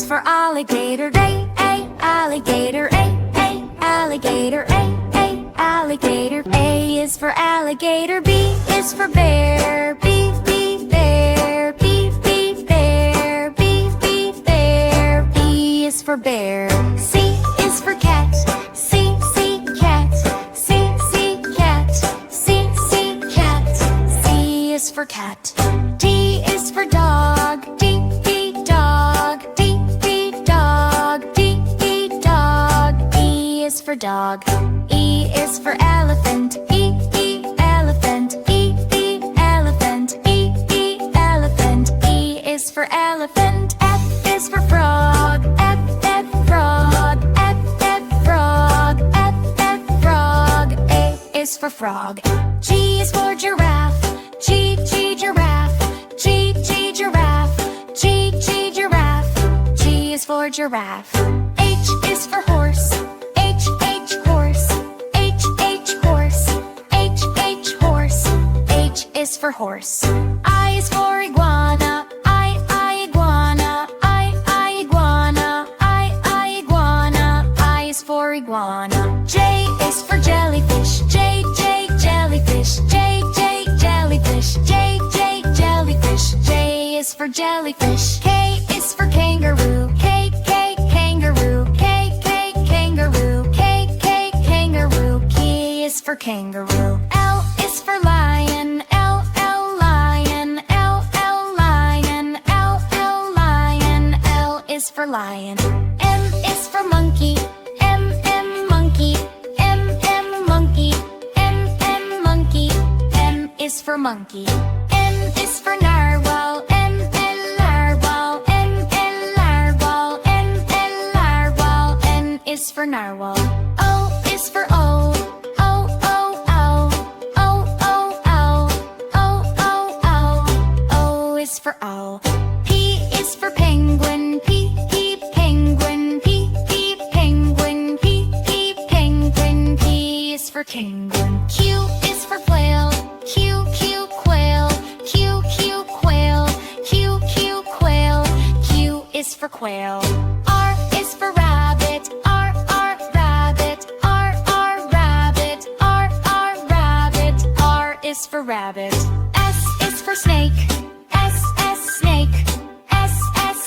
for alligator. A, alligator. A, alligator. A, alligator. A is for alligator. B is for bear. B, bear. B, bear. B, bear. B is for bear. C is for cat. C, cat. C, cat. C, cat. C is for cat. D is for dog. D, dog. D, dog. D, dog. E is for dog. E is for elephant. E, elephant. E, elephant. E, elephant. E is for elephant. F is for frog. F, frog. F, frog. F, frog. A is for frog. G is for giraffe. G, giraffe. G, giraffe. G, giraffe. G is for giraffe. H is for horse. H, horse. H, horse. H, horse. H is for horse. I is for iguana. I, iguana. I, iguana. I, iguana. I is for iguana. J is for jellyfish. J, jellyfish. J, jellyfish. J, jellyfish. J is for jellyfish. K is for kangaroo. K, kangaroo. K, kangaroo. K, kangaroo. K is for kangaroo. L is for lion. L, lion. L, lion. L, lion. L is for lion. M is for monkey. M, monkey. M, monkey. M, monkey. M is for monkey. N is for narwhal. N, narwhal. N, narwhal. N, narwhal. N is for narwhal. O is for owl. O, owl. O, owl. O, owl. O is for owl. P is for penguin. P, penguin. P, penguin. P, penguin. P is for penguin. Q is for quail. Q, quail. Q, quail. Q, quail. Q is for quail. R is for rabbit. R, rabbit. R, rabbit. R, rabbit. R is for rabbit. S is for snake. S, snake. S,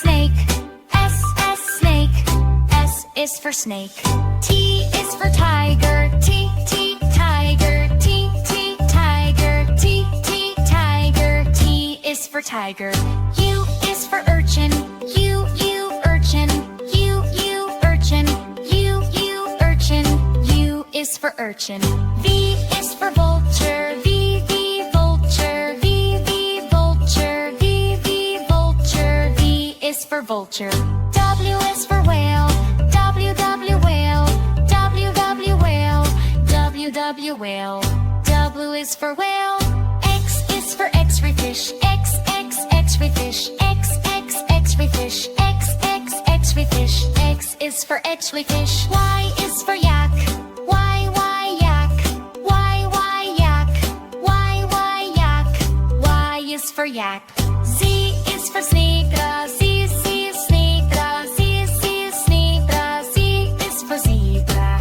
snake. S, snake. S is for snake. T is for tiger. T, tiger. T, tiger. T, tiger. T is for tiger. U is for urchin. U, urchin. U, urchin. U, urchin. U is for urchin. V is for vulture. V, vulture. V, vulture. V, vulture. V is for vulture. W is for whale. W, whale. W, whale. W, whale. W is for whale. X is for x-ray fish. X, x-ray fish. X, x-ray fish. X, x-ray fish. X is for x-ray fish. Y is for yak. Y, yak. Y, yak. Y, yak. Y is for yak. Z is for zebra. Z, zebra. Z, zebra. Z is for zebra.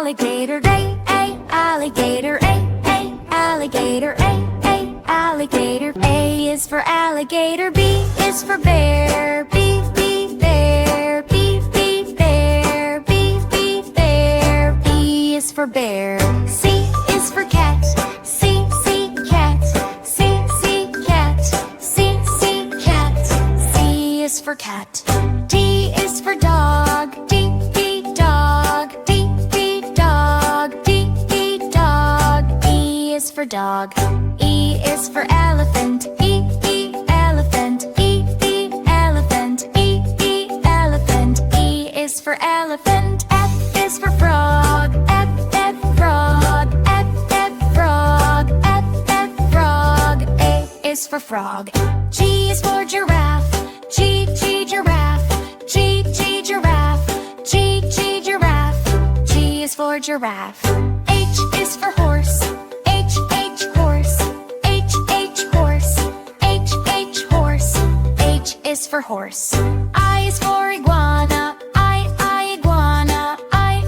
alligator. A, alligator. A, alligator. A, alligator. A is for alligator. B is for bear. B, bear. B, bear. B, bear. B is for bear. C is for cat. C, cat. C, cat. C, cat. C is for cat. D is for dog. D, dog. D, dog. D, dog. E is for dog. E is for elephant. E, elephant. E, elephant. E, elephant. E is for elephant. F is for frog. F, frog. F, frog. F, frog. A is for frog. G is for giraffe. G, giraffe. G, giraffe. G, giraffe. G is for giraffe. H is for horse. H, horse. H, horse. H, horse. H is for horse. I is for iguana. I, iguana. I,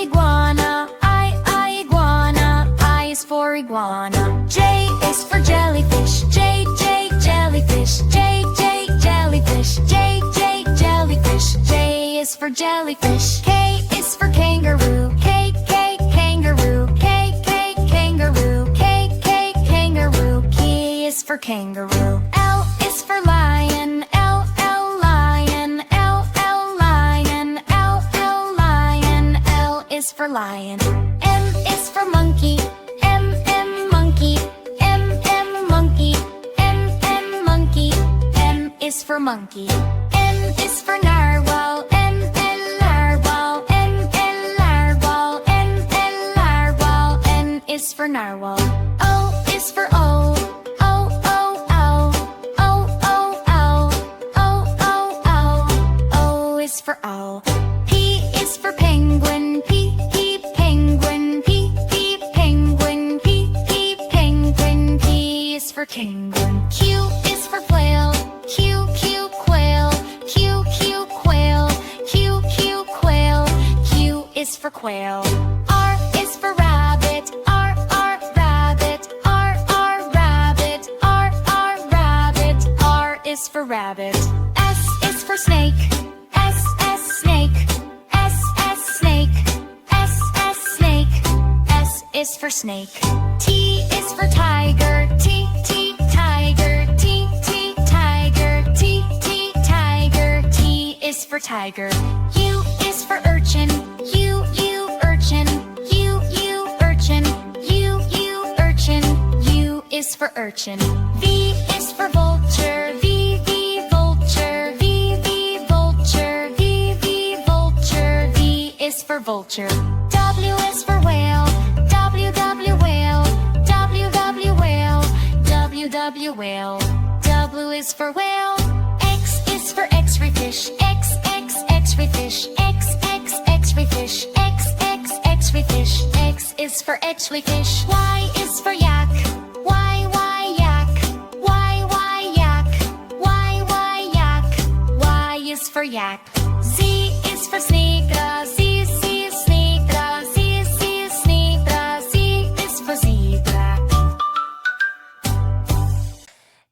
iguana. I, iguana. I is for iguana. J is for jellyfish. J, jellyfish. J, jellyfish. J, jellyfish. J is for jellyfish. K is for kangaroo. K, kangaroo. K, kangaroo. K, kangaroo. K is for kangaroo. L is for lion. L, lion. L, lion. L, lion. L is for lion. M is for monkey. M, monkey. M, monkey. M, monkey. M is for monkey. N is for narwhal. N, narwhal. N, narwhal. N, narwhal. N is for narwhal. O is for O. O, O, O. O, O, O. O, O, O. O is for O. P is for penguin. P, penguin. P, penguin. P, penguin. P is for penguin. Q is for quail. Q, quail. Q, quail. Q, quail. Q is for quail. R is for rabbit. R, rabbit. R, rabbit. R, rabbit. R is for rabbit. S is for snake. S, snake. S, snake. S, snake. S is for snake. T is for tiger. T, tiger. T, tiger. T, tiger. T is for tiger. U is for urchin. U, urchin. U, urchin. U, urchin. U is for urchin. V is for vulture. V, vulture. V, vulture. V, vulture. V is for vulture. W is for whale. W, whale. W, whale. W, whale. W is for whale. X is for x-ray fish. X, x-ray fish. X, x-ray fish. X, x-ray fish. X is for x-ray fish. Y is for yak. Y, yak. Y, yak. Y, yak. Y is for yak. Z is for zebra. Z, zebra. Z, zebra. Z is for zebra.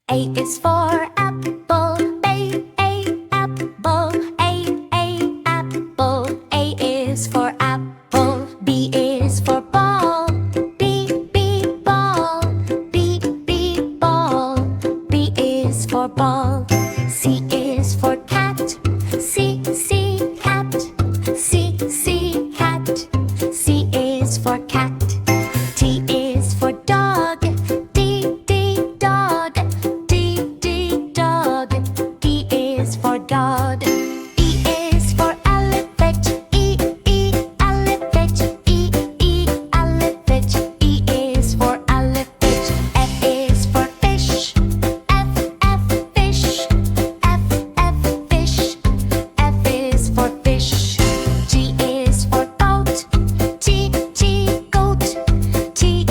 A is for apple. Apple. Apple. A is for apple. B is for ball. B, ball. B, ball. B is for ball. C is for cat. C, cat. C, cat. C is for cat. T is for dog. D, dog. D, dog. D is for dog. E is for elephant. E, elephant. E, elephant. E is for elephant. F is for fish. F, fish. F, fish. F is for fish. G is for goat. G, goat. T,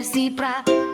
zebra.